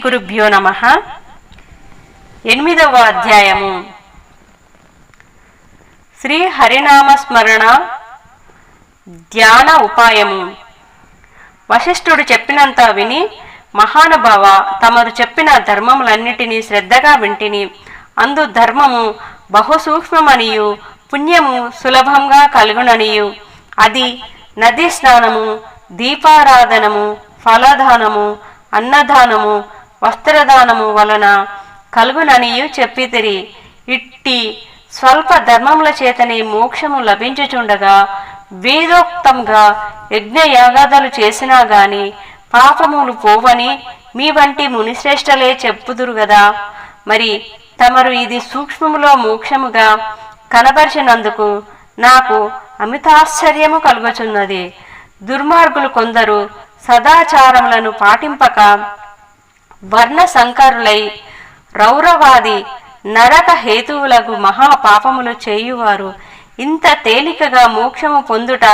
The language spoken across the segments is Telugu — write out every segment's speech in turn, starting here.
గురుభ్యో నమః. 8వ అధ్యాయము శ్రీ హరినామ స్మరణ ధ్యాన ఉపాయము. వశిష్ఠుడు చెప్పినంత విని, మహానుభావ, తమరు చెప్పిన ధర్మములన్నిటినీ శ్రద్ధగా వింటిని. అందు ధర్మము బహుసూక్ష్మమనియు పుణ్యము సులభంగా కలుగుననియు అది నదీ స్నానము, దీపారాధనము, ఫలదానము, అన్నదానము, వస్త్రదానము వలన కలుగుననియు చెప్పితిరి. ఇట్టి స్వల్ప ధర్మముల చేతనే మోక్షము లభించుచుండగా వేదోక్తంగా యజ్ఞయాగాదులు చేసినా గాని పాపములు పోవని మీ వంటి మునిశ్రేష్టలే చెప్పుదురు గదా. మరి తమరు ఇది సూక్ష్మములో మోక్షముగా కనబరిచినందుకు నాకు అమితాశ్చర్యము కలుగుచున్నది. దుర్మార్గులు కొందరు సదాచారములను పాటింపక వర్ణ సంకరులై రౌరవాది నరక హేతువులకు మహాపాపములు చేయువారు. ఇంత తేలికగా మోక్షము పొందుట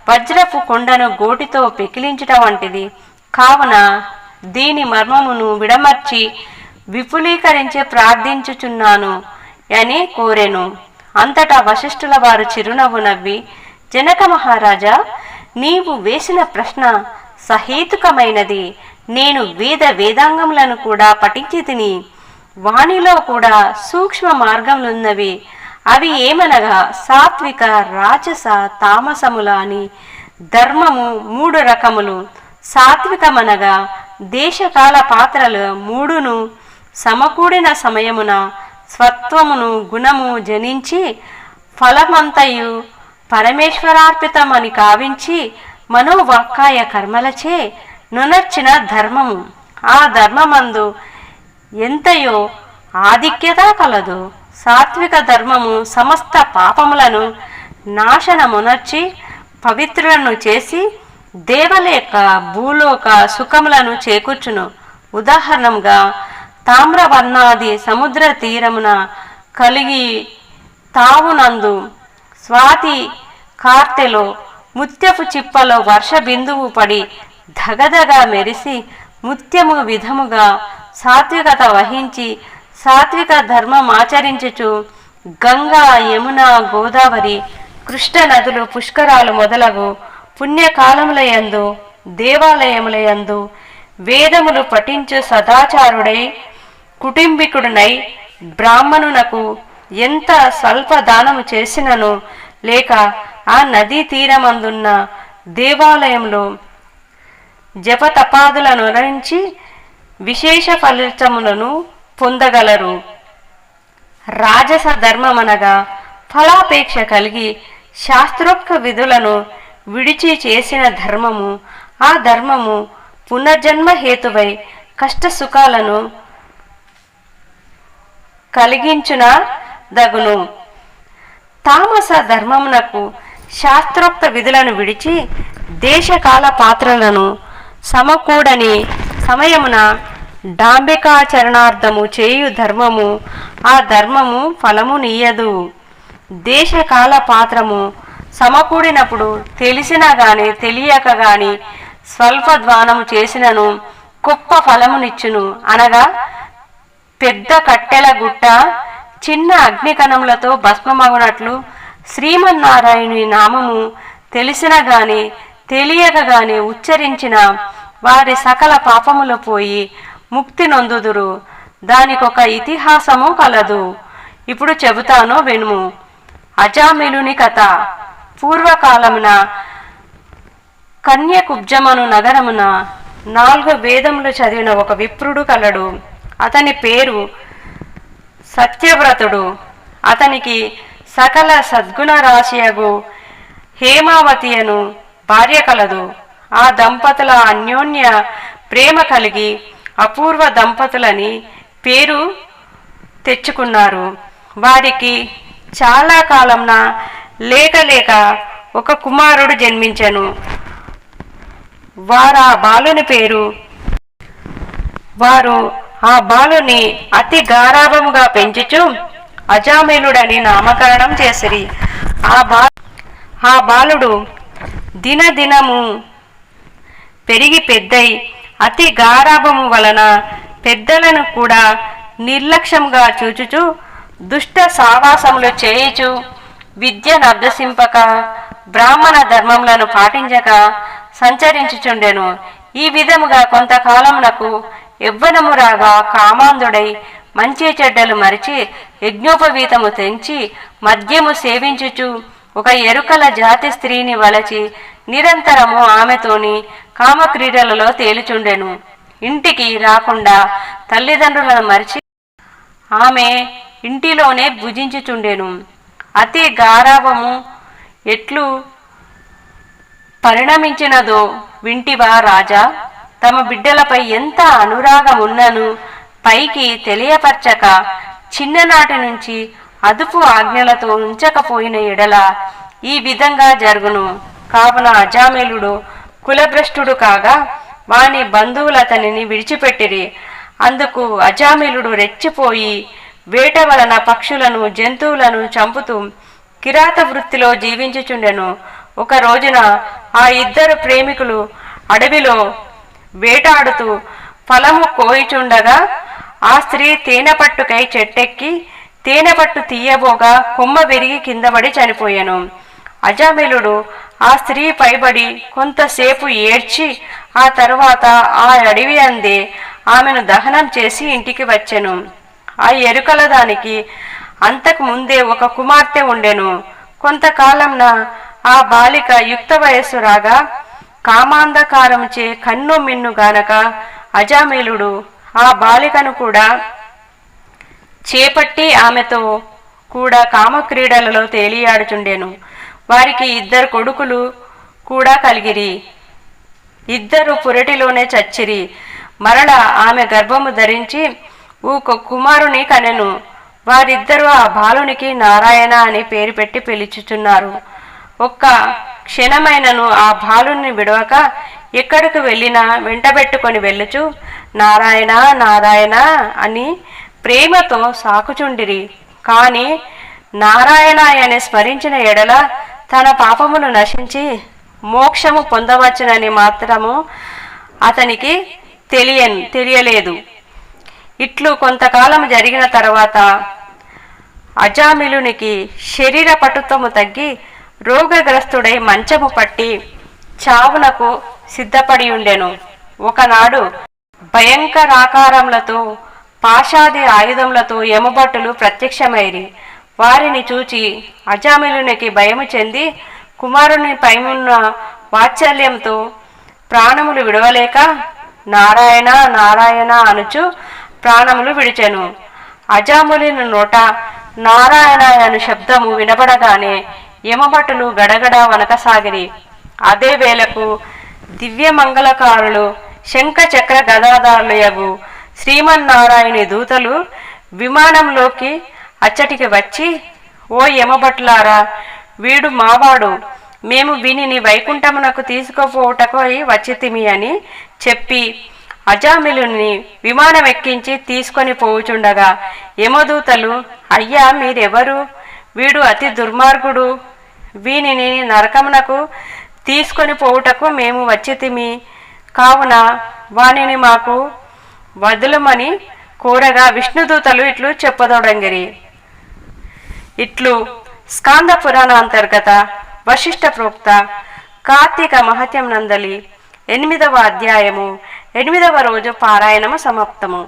వజ్రపు కొండను గోటితో పెకిలించుట వంటిది. కావున దీని మర్మమును విడమర్చి విపులీకరించి ప్రార్థించుచున్నాను అని కోరెను. అంతటా వశిష్ఠుల వారు చిరునవ్వు నవ్వి, జనక మహారాజా, నీవు వేసిన ప్రశ్న సహేతుకమైనది. నేను వేదాంగములను కూడా పఠించి తిని, వానిలో కూడా సూక్ష్మ మార్గములున్నవి. అవి ఏమనగా సాత్విక, రాజస, తామసముల అని ధర్మము 3 రకములు. సాత్వికమనగా దేశకాల పాత్రలు 3ను సమకూడిన సమయమున స్వత్వమును గుణము జనించి ఫలమంతయు పరమేశ్వరార్పితమని కావించి మనోవాక్కాయ కర్మలచే నునర్చిన ధర్మము. ఆ ధర్మమందు ఎంతయో ఆధిక్యత కలదు. సాత్విక ధర్మము సమస్త పాపములను నాశనమునర్చి పవిత్రులను చేసి దేవలేక భూలోక సుఖములను చేకూర్చును. ఉదాహరణంగా తామ్రవర్ణాది సముద్ర తీరమున కలిగి తావునందు స్వాతి కార్తెలో ముత్యపు చిప్పలో వర్ష బిందువు పడి ధగధగా మెరిసి ముత్యము విధముగా సాత్వికత వహించి సాత్విక ధర్మం ఆచరించుచు గంగా, యమున, గోదావరి, కృష్ణ నదులు, పుష్కరాలు మొదలగు పుణ్యకాలములయందు దేవాలయములయందు వేదములు పఠించు సదాచారుడై కుటుంబికుడునై బ్రాహ్మణునకు ఎంత స్వల్ప దానము చేసినను లేక ఆ నదీ తీరమందున్న దేవాలయంలో జపతపాదులను అనుసరించి విశేష ఫలితములను పొందగలరు. రాజస ధర్మమనగా ఫలాపేక్ష కలిగి శాస్త్రోక్త విధులను విడిచి చేసిన ధర్మము. ఆ ధర్మము పునర్జన్మ హేతువై కష్ట సుఖాలను కలిగించున దగును. తామస ధర్మమునకు శాస్త్రోక్త విధులను విడిచి దేశకాల పాత్రలను సమకూడని సమయమున డాంబికాచరణార్థము చేయు ధర్మము. ఆ ధర్మము ఫలము నీయదు. దేశకాల పాత్రము సమకూడినప్పుడు తెలిసినా గాని తెలియక గాని స్వల్ప ద్వానము చేసినను గొప్ప ఫలమునిచ్చును. అనగా పెద్ద కట్టెల గుట్ట చిన్న అగ్నికణములతో భస్మమగునట్లు శ్రీమన్నారాయణుని నామము తెలిసిన గాని తెలియక గాని ఉచ్చరించిన వారి సకల పాపములు పోయి ముక్తి నొందుదురు. దానికొక ఇతిహాసము కలదు. ఇప్పుడు చెబుతాను వినుము. అజామిలుని కథ. పూర్వకాలమున కన్యకుబ్జమను నగరమున 4 వేదములు చదివిన ఒక విప్రుడు కలడు. అతని పేరు సత్యవ్రతుడు. అతనికి సకల సద్గుణ రాశియగు హేమావతి అను భార్య కలదు. ఆ దంపతుల అన్యోన్య ప్రేమ కలిగి అపూర్వ దంపతులని పేరు తెచ్చుకున్నారు. వారికి చాలా కాలంన లేక ఒక కుమారుడు జన్మించెను. వారు ఆ బాలుని అతి గారాభముగా పెంచుచు అజామిలుడని నామకరణం చేసిరి. ఆ బాలుడు దినదినము పెరిగి పెద్దై అతి గారాభము వలన పెద్దలను కూడా నిర్లక్ష్యంగా చూచుచు దుష్ట సావాసములు చేయుచు విద్యను అభ్యసింపక బ్రాహ్మణ ధర్మములను పాటించక సంచరించుచుండెను. ఈ విధముగా కొంతకాలమునకు యవ్వనము రాగా కామాంధుడై మంచి చెడ్డలు మరిచి యజ్ఞోపవీతము తెంచి మద్యము సేవించుచు ఒక ఎరుకల జాతి స్త్రీని వలచి నిరంతరము ఆమెతోని కామక్రీడలలో తేలుచుండెను. ఇంటికి రాకుండా తల్లిదండ్రులను మరిచి ఆమె ఇంటిలోనే భుజించుచుండెను. అతి గారాభము ఎట్లు పరిణమించినదో వింటివా రాజా? తమ బిడ్డలపై ఎంత అనురాగమున్నను పైకి తెలియపరచక చిన్ననాటి నుంచి అదుపు ఆజ్ఞలతో ఉంచకపోయిన ఎడల ఈ విధంగా జరుగును. కావున అజామిలుడు కులభ్రష్టుడు కాగా వాని బంధువులతనిని విడిచిపెట్టిరి. అందుకు అజామిలుడు రెచ్చిపోయి వేట వలన పక్షులను జంతువులను చంపుతూ కిరాత వృత్తిలో జీవించుచుండెను. ఒక రోజున ఆ ఇద్దరు ప్రేమికులు అడవిలో వేటాడుతూ ఫలము కోయిచుండగా ఆ స్త్రీ తేనెపట్టుకై చెట్టెక్కి తేనెపట్టు తీయబోగా కొమ్మ విరిగి కిందపడి చనిపోయాను. అజామిలుడు ఆ స్త్రీ పైబడి కొంతసేపు ఏడ్చి ఆ తరువాత ఆ అడవి అందే ఆమెను దహనం చేసి ఇంటికి వచ్చెను. ఆ ఎరుకల దానికి అంతకు ముందే ఒక కుమార్తె ఉండెను. కొంతకాలంన ఆ బాలిక యుక్త వయస్సు రాగా కామాంధకారముచే కన్ను మిన్ను గానక అజామిలుడు ఆ బాలికను కూడా చేపట్టి ఆమెతో కూడా కామక్రీడలలో తేలియాడుచుండెను. వారికి ఇద్దరు కొడుకులు కూడా కలిగిరి. ఇద్దరు పురటిలోనే చచ్చిరి. మరల ఆమె గర్భము ధరించి ఒక కుమారుని కనెను. వారిద్దరూ ఆ బాలునికి నారాయణ అని పేరు పెట్టి పిలుచుచున్నారు. ఒక్క క్షణమైనను ఆ బాలుని విడవక ఎక్కడికి వెళ్ళినా వెంటబెట్టుకొని వెళ్ళుచు నారాయణ నారాయణ అని ప్రేమతో సాకుచుండిరి. కాని నారాయణ అని స్మరించిన ఎడల తన పాపములు నశించి మోక్షము పొందవచ్చునని మాత్రము అతనికి తెలియలేదు. ఇట్లు కొంతకాలం జరిగిన తర్వాత అజామిలునికి శరీర పటుత్వము తగ్గి రోగగ్రస్తుడై మంచము పట్టి చావునకు సిద్ధపడి ఉండెను. ఒకనాడు భయంకరాకారములతో పాషాది ఆయుధములతో యమభటులు ప్రత్యక్షమైరి. వారిని చూచి అజామిలునికి భయము చెంది కుమారుని పైమున్న వాత్సల్యంతో ప్రాణములు విడవలేక నారాయణ నారాయణ అనుచు ప్రాణములు విడిచెను. అజామిలుని నోట నారాయణ అను శబ్దము వినబడగానే యమభటులు గడగడ వనకసాగిరి. అదే వేళకు దివ్యమంగళకారులు శంఖ చక్ర గదాధారులు యగు శ్రీమన్నారాయణి దూతలు విమానంలోకి అచ్చటికి వచ్చి, ఓ యమభటులారా, వీడు మావాడు, మేము వీనిని వైకుంఠమునకు తీసుకుపోవుటకు వచ్చితిమి అని చెప్పి అజామిలుని విమానం ఎక్కించి తీసుకొని పోవుచుండగా యమదూతలు, అయ్యా మీరెవరు? వీడు అతి దుర్మార్గుడు, వీనిని నరకమునకు తీసుకొని పోవుటకు మేము వచ్చితిమి, కావున వానిని మాకు వదులమని కోరగా విష్ణుదూతలు ఇట్లు చెప్పదొడంగిరి. ఇట్లు స్కాంద పురాణ అంతర్గత వశిష్ఠ ప్రోక్త కార్తీక మహత్యం నందలి 8వ అధ్యాయము 8వ రోజు పారాయణము సమాప్తము.